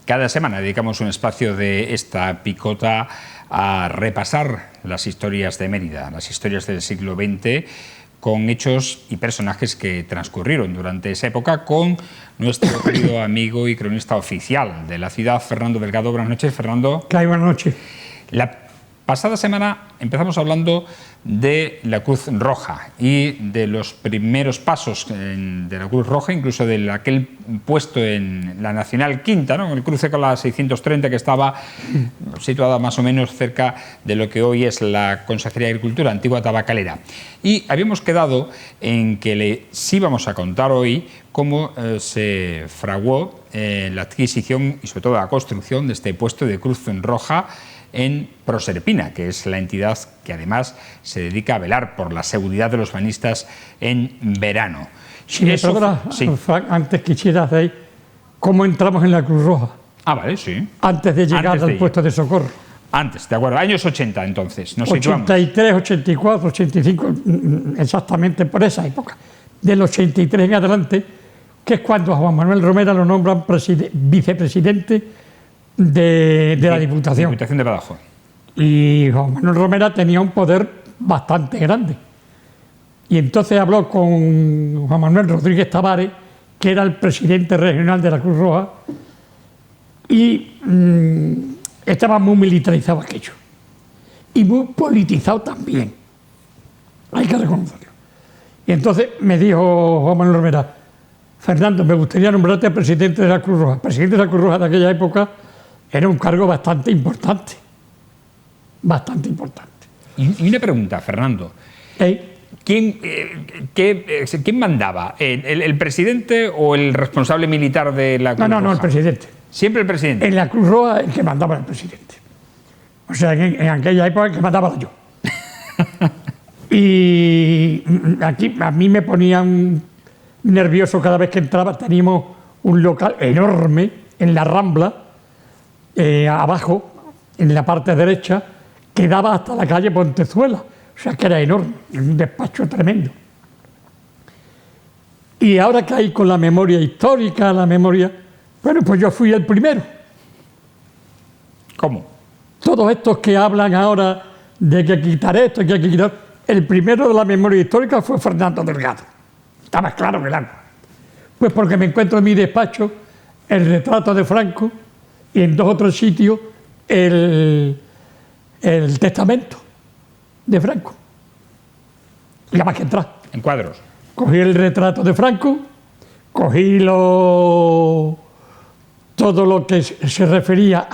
Cada semana dedicamos un espacio de esta picota a repasar las historias de Mérida, las historias del siglo XX, con hechos y personajes que transcurrieron durante esa época, con nuestro querido amigo y cronista oficial de la ciudad, Fernando Delgado. Buenas noches, Fernando. ¿Qué hay? Buenas noches. La pasada semana empezamos hablando de la Cruz Roja y de los primeros pasos de la Cruz Roja, incluso de aquel puesto en la Nacional Quinta, ¿no? El cruce con la 630, que estaba situada más o menos cerca de lo que hoy es la Consejería de Agricultura, antigua tabacalera. Y habíamos quedado en que les íbamos a contar hoy cómo se fraguó la adquisición y sobre todo la construcción de este puesto de Cruz Roja en Proserpina, que es la entidad que además se dedica a velar por la seguridad de los bañistas en verano. Si me perdona, sí. Frank, antes quisiera hacer cómo entramos en la Cruz Roja. Ah, vale, sí. Antes de llegar al puesto de socorro. Antes, de acuerdo. Años 80, entonces. Nos situamos. 83, 84, 85, exactamente por esa época. Del 83 en adelante, que es cuando a Juan Manuel Romera lo nombran vicepresidente de la Diputación. Diputación de Badajoz. Y Juan Manuel Romera tenía un poder bastante grande. Y entonces habló con Juan Manuel Rodríguez Tavares, que era el presidente regional de la Cruz Roja, y estaba muy militarizado aquello. Y muy politizado también. Hay que reconocerlo. Y entonces me dijo Juan Manuel Romera: Fernando, me gustaría nombrarte presidente de la Cruz Roja. Presidente de la Cruz Roja de aquella época era un cargo bastante importante. Bastante importante. Y una pregunta, Fernando. ¿Quién mandaba? ¿El presidente o el responsable militar de la Cruz Roja? No, el presidente. ¿Siempre el presidente? En la Cruz Roja el que mandaba era el presidente. O sea, en aquella época el que mandaba era yo. Y aquí a mí me ponían nervioso cada vez que entraba. Teníamos un local enorme en la Rambla, abajo, en la parte derecha, que daba hasta la calle Pontezuela. O sea, que era enorme, un despacho tremendo. Y ahora que hay con la memoria histórica, bueno, pues yo fui el primero. ¿Cómo? Todos estos que hablan ahora de que quitar esto, que hay que quitar... El primero de la memoria histórica fue Fernando Delgado. Está más claro que el agua. Pues porque me encuentro en mi despacho el retrato de Franco y en 2 o 3 sitios el testamento de Franco. Y nada más que entrar. En cuadros. Cogí el retrato de Franco, cogí todo lo que se refería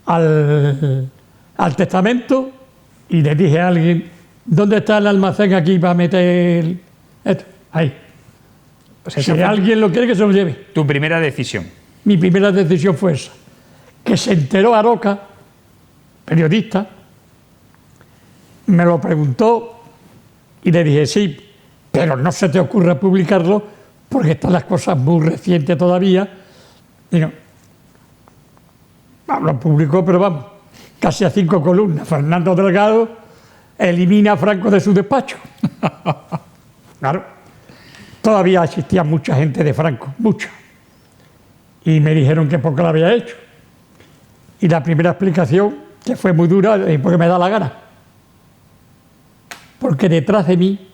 al testamento y le dije a alguien: ¿dónde está el almacén aquí para meter esto? Ahí. O sea, si alguien lo quiere, que se lo lleve. Tu primera decisión. Mi primera decisión fue esa. Que se enteró Aroca, periodista, me lo preguntó y le dije: sí, pero no se te ocurra publicarlo porque están las cosas muy recientes todavía. Y no, lo publicó, pero vamos, casi a 5 columnas. Fernando Delgado elimina a Franco de su despacho. Claro, todavía existía mucha gente de Franco, mucha. Y me dijeron que por qué lo había hecho. Y la primera explicación, que fue muy dura, es porque me da la gana. Porque detrás de mí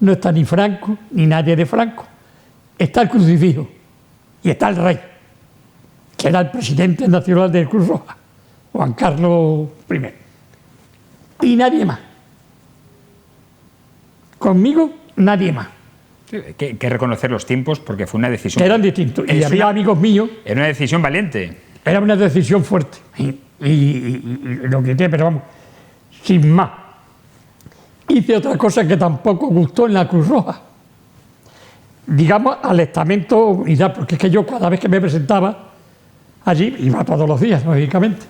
no está ni Franco, ni nadie de Franco. Está el crucifijo y está el rey, que era el presidente nacional de Cruz Roja, Juan Carlos I. Y nadie más. Conmigo, nadie más. Sí, hay que reconocer los tiempos porque fue una decisión. Que eran distintos. Y había amigos míos. Era una decisión valiente. Era una decisión fuerte. Y lo quité, pero vamos, sin más. Hice otra cosa que tampoco gustó en la Cruz Roja. Digamos, al estamento unidad, porque es que yo cada vez que me presentaba allí, iba todos los días, lógicamente,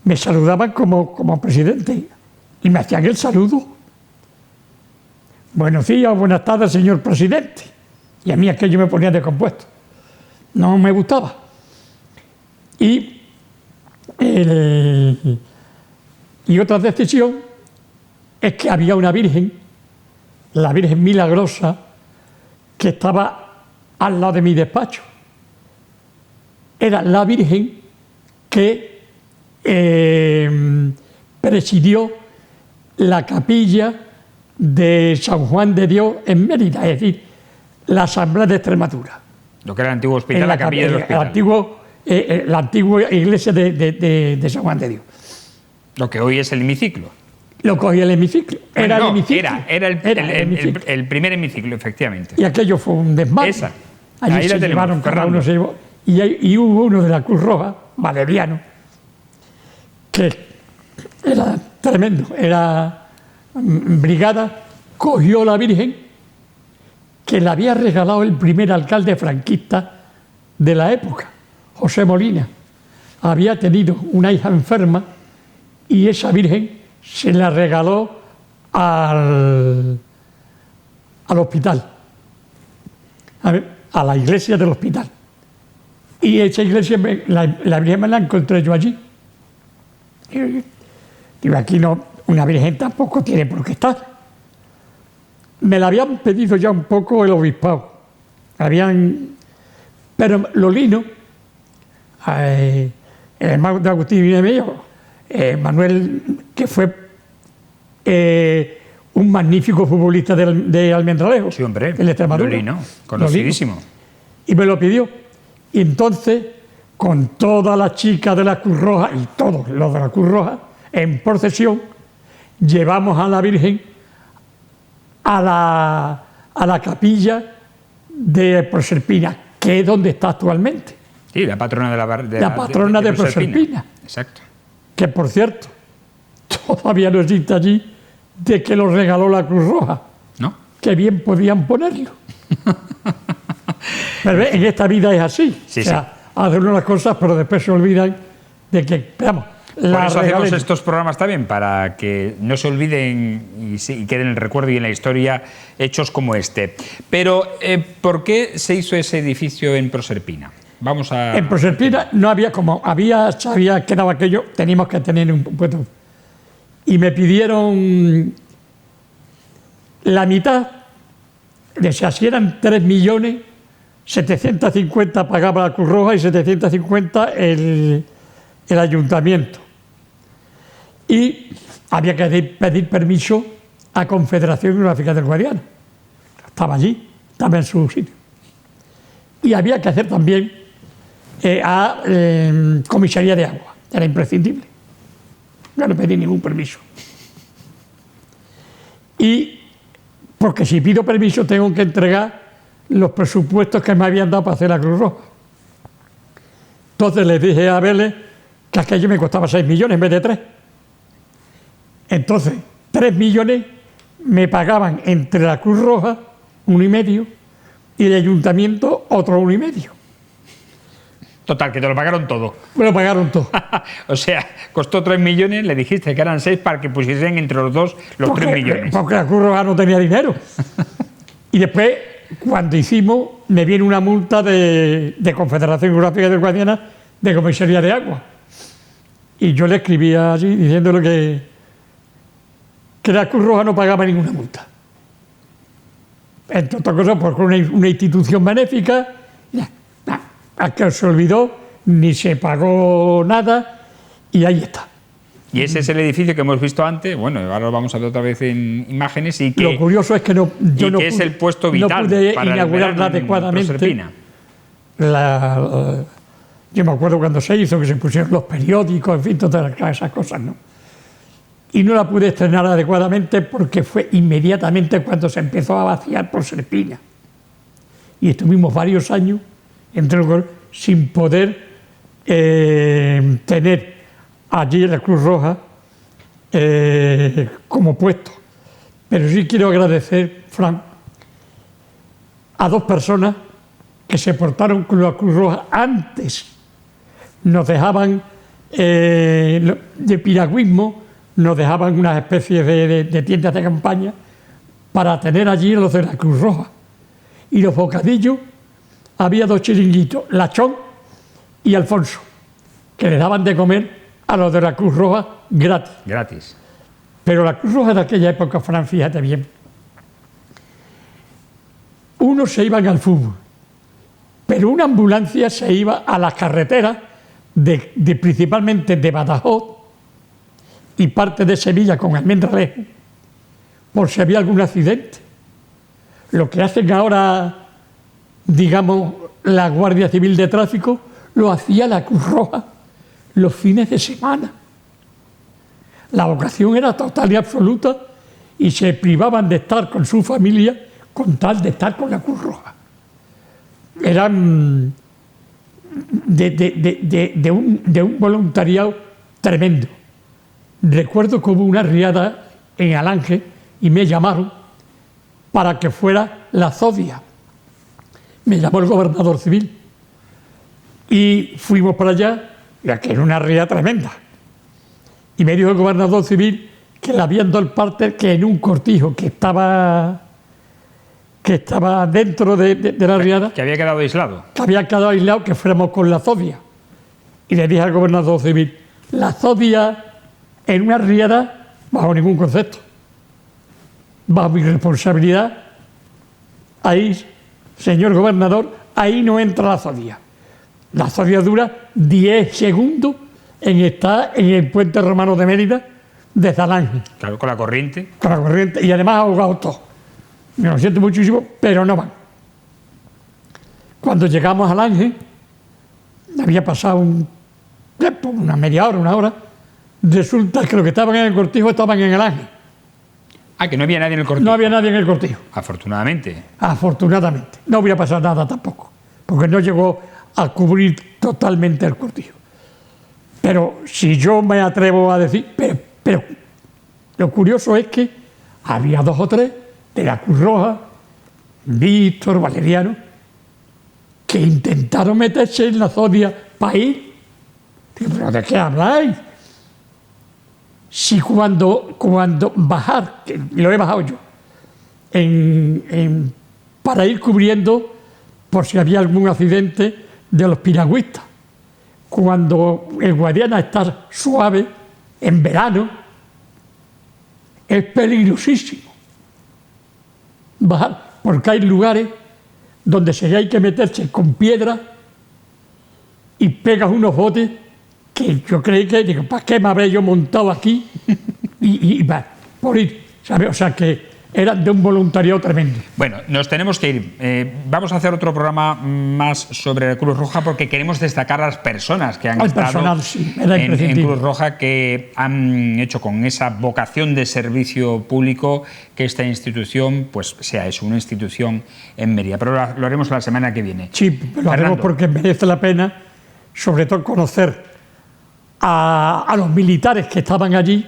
me saludaban como presidente y me hacían el saludo. Buenos días, buenas tardes, señor presidente. Y a mí aquello me ponía descompuesto. No me gustaba. Y otra decisión es que había una virgen, la Virgen Milagrosa, que estaba al lado de mi despacho. era la Virgen que presidió la capilla de San Juan de Dios en Mérida, es decir, la Asamblea de Extremadura. Lo que era el antiguo hospital, la capilla del hospital. La antigua iglesia de San Juan de Dios. Lo que hoy es el hemiciclo. Lo cogía el hemiciclo. Bueno, Era no, el hemiciclo. Era hemiciclo. el primer hemiciclo, efectivamente. Y aquello fue un desmadre. Esa. Allí Ahí se la tenemos, llevaron, cada Fernando. uno se llevó. Y hubo uno de la Cruz Roja, valeriano, que era tremendo. Era brigada, cogió la Virgen, que le había regalado el primer alcalde franquista de la época, José Molina. Había tenido una hija enferma y esa Virgen se la regaló al hospital, a la iglesia del hospital. Y esa iglesia, la Virgen me la encontré yo allí. Y digo, aquí no, una Virgen tampoco tiene por qué estar. Me la habían pedido ya un poco el obispado. Pero Lolino, el hermano de Agustín y mío, Manuel, que fue un magnífico futbolista de Almendralejo. Sí, hombre, el Extremadura. Lolino, conocidísimo. Lolino. Y me lo pidió. Y entonces, con todas las chicas de la Cruz Roja y todos los de la Cruz Roja, en procesión, llevamos a la Virgen a la capilla de Proserpina, que es donde está actualmente. Sí, la patrona La patrona de Proserpina. Exacto. Que, por cierto, todavía no existe allí, de que lo regaló la Cruz Roja. ¿No? Que bien podían ponerlo. Pero en esta vida es así. Sí, o sea, hacen unas cosas, pero después se olvidan de que, veamos, por eso hacemos estos programas también, para que no se olviden y queden en el recuerdo y en la historia hechos como este. Pero, ¿por qué se hizo ese edificio en Proserpina? Vamos a... En Proserpina no había, como se había quedado aquello, teníamos que tener un puesto. Y me pidieron la mitad, de si eran 3 millones, 750 pagaba la Cruz Roja y 750 el ayuntamiento. Y había que pedir permiso a Confederación Hidrográfica del Guadiana. Estaba allí, estaba en su sitio. Y había que hacer también a comisaría de agua, era imprescindible. No le pedí ningún permiso. Y porque si pido permiso tengo que entregar los presupuestos que me habían dado para hacer la Cruz Roja. Entonces les dije a Vélez que aquello me costaba 6 millones en vez de 3. Entonces, 3 millones me pagaban entre la Cruz Roja, 1,5, y el ayuntamiento, otro 1,5. Total, que te lo pagaron todo. Me lo pagaron todo. O sea, costó 3 millones, le dijiste que eran 6 para que pusiesen entre los dos los 3 millones. Porque la Cruz Roja no tenía dinero. Y después, cuando hicimos, me viene una multa de Confederación Hidrográfica del Guadiana de comisaría de agua. Y yo le escribía allí diciéndole que la Cruz Roja no pagaba ninguna multa. Entre otras cosas, porque una institución benéfica, a que se olvidó, ni se pagó nada, y ahí está. Y ese es el edificio que hemos visto antes, bueno, ahora lo vamos a ver otra vez en imágenes, y que, lo curioso es que yo no es el puesto vital no pude para inaugurarla adecuadamente. Yo me acuerdo cuando se hizo, que se pusieron los periódicos, en fin, todas esas cosas, ¿no? Y no la pude estrenar adecuadamente porque fue inmediatamente cuando se empezó a vaciar Proserpina. Y estuvimos varios años sin poder tener allí la Cruz Roja como puesto. Pero sí quiero agradecer, Fran, a 2 personas que se portaron con la Cruz Roja antes. Nos dejaban de piragüismo, nos dejaban unas especies de tiendas de campaña para tener allí los de la Cruz Roja. Y los bocadillos, había 2 chiringuitos, Lachón y Alfonso, que le daban de comer a los de la Cruz Roja gratis. Gratis. Pero la Cruz Roja de aquella época, Fran, fíjate bien, unos se iban al fútbol, pero pero una ambulancia se iba a las carreteras principalmente de Badajoz y parte de Sevilla con Almendralejo, por si había algún accidente. Lo que hacen ahora, digamos, la Guardia Civil de Tráfico, lo hacía la Cruz Roja los fines de semana. La vocación era total y absoluta y se privaban de estar con su familia con tal de estar con la Cruz Roja. Eran de un voluntariado tremendo. Recuerdo que hubo una riada en Alange y me llamaron para que fuera la Zodia. Me llamó el gobernador civil y fuimos para allá, ya que era una riada tremenda. Y me dijo el gobernador civil que le habían dado el parte que en un cortijo que estaba dentro de la riada, que había quedado aislado. Que había quedado aislado, que fuéramos con la Zodia. Y le dije al gobernador civil, la Zodia en una riada, bajo ningún concepto. Bajo mi responsabilidad, ahí, señor gobernador, ahí no entra la Zodia. La Zodia dura 10 segundos en estar en el puente romano de Mérida de Alange. Claro, con la corriente. Con la corriente y además ahogados todos. Me lo siento muchísimo, pero no van. Cuando llegamos a Alange, había pasado un tiempo, una media hora, una hora, resulta que los que estaban en el cortijo estaban en Alange. Ah, que no había nadie en el cortijo. No había nadie en el cortijo. Afortunadamente. Afortunadamente. No hubiera pasado nada tampoco, porque no llegó a cubrir totalmente el cortijo. Pero si yo me atrevo a decir, pero lo curioso es que había 2 o 3 de la Cruz Roja, Víctor, Valeriano, que intentaron meterse en la Zodia para ir. Digo, ¿pero de qué habláis? Si cuando bajar, que lo he bajado yo, para ir cubriendo por si había algún accidente de los piragüistas, cuando el Guadiana está suave, en verano, es peligrosísimo bajar, porque hay lugares donde se hay que meterse con piedra y pegas unos botes que yo creí que, digo, ¿para qué me habré yo montado aquí? y por ir, ¿sabes? O sea que eran de un voluntariado tremendo. Bueno, nos tenemos que ir. Vamos a hacer otro programa más sobre la Cruz Roja porque queremos destacar a las personas que han estado sí, en Cruz Roja, que han hecho con esa vocación de servicio público que esta institución pues sea eso, una institución en Mérida. Pero lo haremos la semana que viene. Sí, lo haremos porque merece la pena, sobre todo conocer a los militares que estaban allí,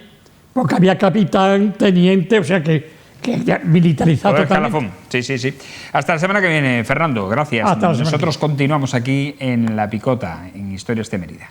porque había capitán, teniente, o sea que ya militarizado totalmente. Sí. Hasta la semana que viene, Fernando. Gracias. Nosotros continuamos aquí en La Picota, en Historias de Mérida.